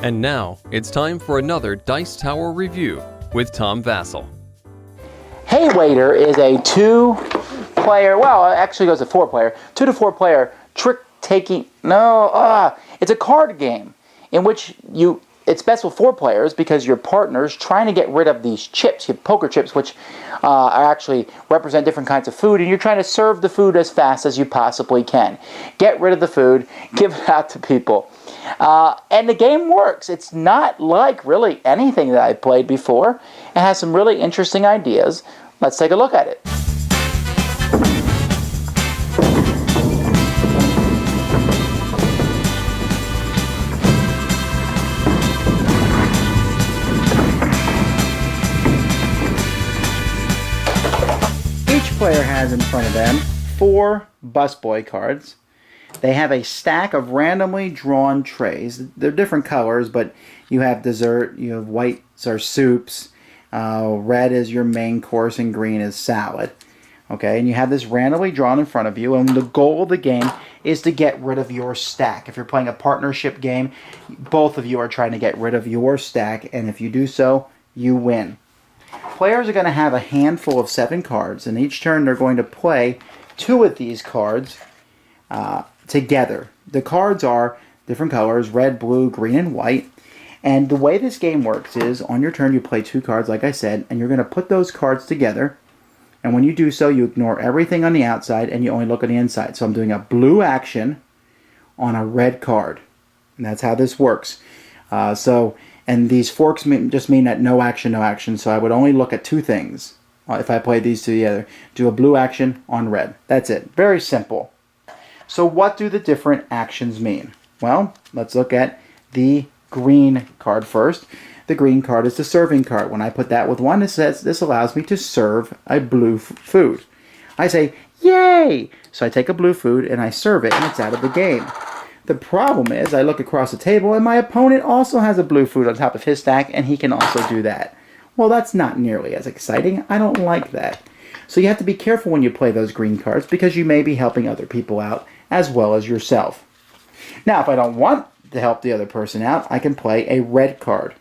And now, it's time for another Dice Tower review with Tom Vasel. Hey Waiter is a two-player, well, it actually goes to four-player, 2 to 4 player trick-taking, it's a card game in which it's best with 4 players because your partner's trying to get rid of these chips, you have poker chips, which actually represent different kinds of food, and you're trying to serve the food as fast as you possibly can. Get rid of the food, give it out to people. And the game works. It's not like really anything that I've played before. It has some really interesting ideas. Let's take a look at it. Each player has in front of them 4 busboy cards. They have a stack of randomly drawn trays. They're different colors, but you have dessert, you have whites are soups, red is your main course, and green is salad. Okay, and you have this randomly drawn in front of you, and the goal of the game is to get rid of your stack. If you're playing a partnership game, both of you are trying to get rid of your stack, and if you do so, you win. Players are going to have a handful of 7 cards, and each turn they're going to play 2 of these cards together. The cards are different colors, red, blue, green, and white. And the way this game works is, on your turn you play 2 cards, like I said, and you're going to put those cards together. And when you do so, you ignore everything on the outside and you only look on the inside. So I'm doing a blue action on a red card. And that's how this works. And these forks just mean that no action, no action. So I would only look at 2 things if I played these 2 together. Do a blue action on red. That's it. Very simple. So what do the different actions mean? Well, let's look at the green card first. The green card is the serving card. When I put that with 1, it says this allows me to serve a blue food. I say, yay! So I take a blue food and I serve it and it's out of the game. The problem is I look across the table and my opponent also has a blue food on top of his stack and he can also do that. Well, that's not nearly as exciting. I don't like that. So you have to be careful when you play those green cards because you may be helping other people out as well as yourself. Now, if I don't want to help the other person out, I can play a red card.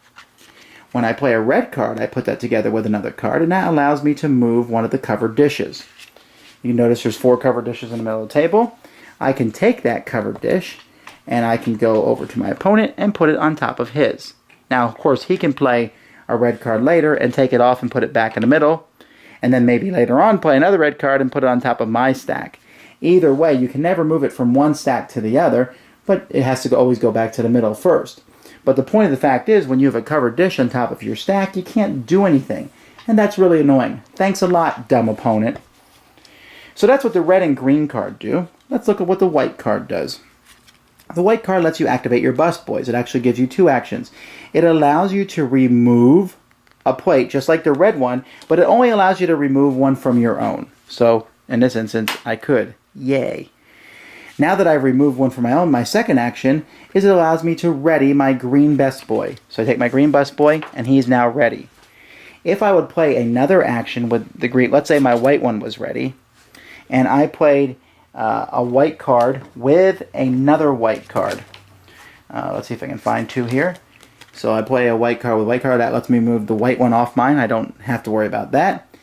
When I play a red card, I put that together with another card, and that allows me to move one of the covered dishes. You notice there's 4 covered dishes in the middle of the table. I can take that covered dish, and I can go over to my opponent and put it on top of his. Now, of course, he can play a red card later and take it off and put it back in the middle, and then maybe later on play another red card and put it on top of my stack. Either way, you can never move it from one stack to the other, but it has to always go back to the middle first. But the point of the fact is, when you have a covered dish on top of your stack, you can't do anything. And that's really annoying. Thanks a lot, dumb opponent. So that's what the red and green card do. Let's look at what the white card does. The white card lets you activate your busboys. It actually gives you 2 actions. It allows you to remove a plate, just like the red one, but it only allows you to remove one from your own. So, in this instance, I could. Yay. Now that I've removed one from my own, my second action is it allows me to ready my green busboy. So I take my green busboy, and he's now ready. If I would play another action with the green, let's say my white one was ready, and I played a white card with another white card. Let's see if I can find 2 here. So I play a white card with white card. That lets me move the white one off mine. I don't have to worry about that.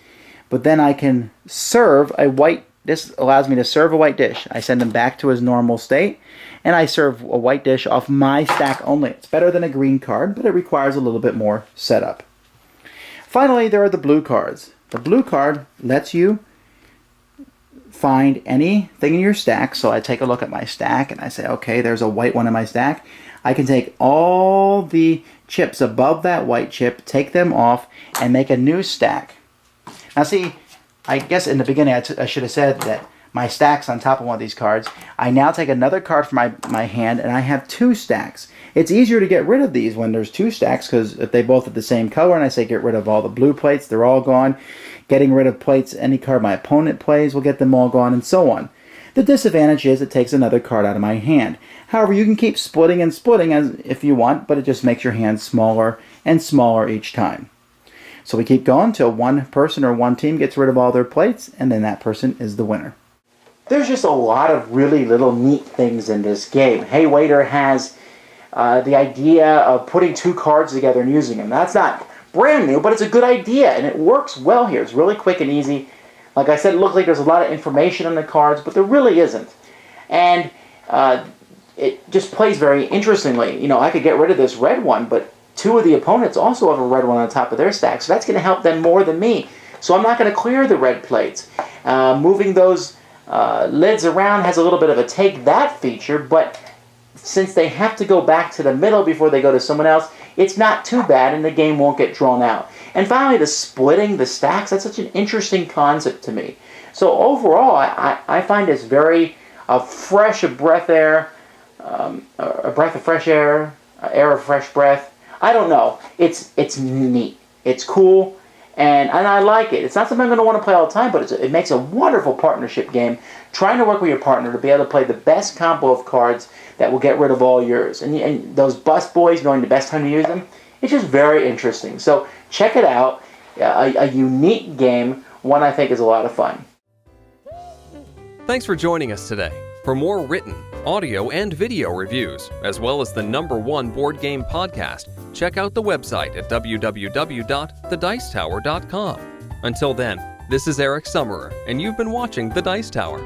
But then I can serve a white. This allows me to serve a white dish. I send him back to his normal state, and I serve a white dish off my stack only. It's better than a green card, but it requires a little bit more setup. Finally, there are the blue cards. The blue card lets you find anything in your stack. So I take a look at my stack, and I say, okay, there's a white one in my stack. I can take all the chips above that white chip, take them off, and make a new stack. Now see, I guess in the beginning I should have said that my stack's on top of one of these cards. I now take another card from my hand and I have 2 stacks. It's easier to get rid of these when there's 2 stacks because if they both have the same color and I say get rid of all the blue plates, they're all gone. Getting rid of plates, any card my opponent plays will get them all gone and so on. The disadvantage is it takes another card out of my hand. However, you can keep splitting and splitting as if you want, but it just makes your hand smaller and smaller each time. So we keep going until one person or one team gets rid of all their plates, and then that person is the winner. There's just a lot of really little neat things in this game. Hey Waiter has the idea of putting two cards together and using them. That's not brand new, but it's a good idea, and it works well here. It's really quick and easy. Like I said, it looks like there's a lot of information on the cards, but there really isn't. And it just plays very interestingly. You know, I could get rid of this red one, but two of the opponents also have a red one on top of their stack, so that's going to help them more than me. So I'm not going to clear the red plates. Moving those lids around has a little bit of a take that feature, but since they have to go back to the middle before they go to someone else, it's not too bad and the game won't get drawn out. And finally, the splitting the stacks, that's such an interesting concept to me. So overall, I find this very fresh a breath air, a breath of fresh air, air of fresh breath. I don't know. It's neat. It's cool. And I like it. It's not something I'm going to want to play all the time, but it makes a wonderful partnership game. Trying to work with your partner to be able to play the best combo of cards that will get rid of all yours. And those bus boys, knowing the best time to use them, it's just very interesting. So check it out. A unique game, one I think is a lot of fun. Thanks for joining us today. For more written, audio, and video reviews, as well as the #1 board game podcast, check out the website at www.thedicetower.com. Until then, this is Eric Summerer, and you've been watching The Dice Tower.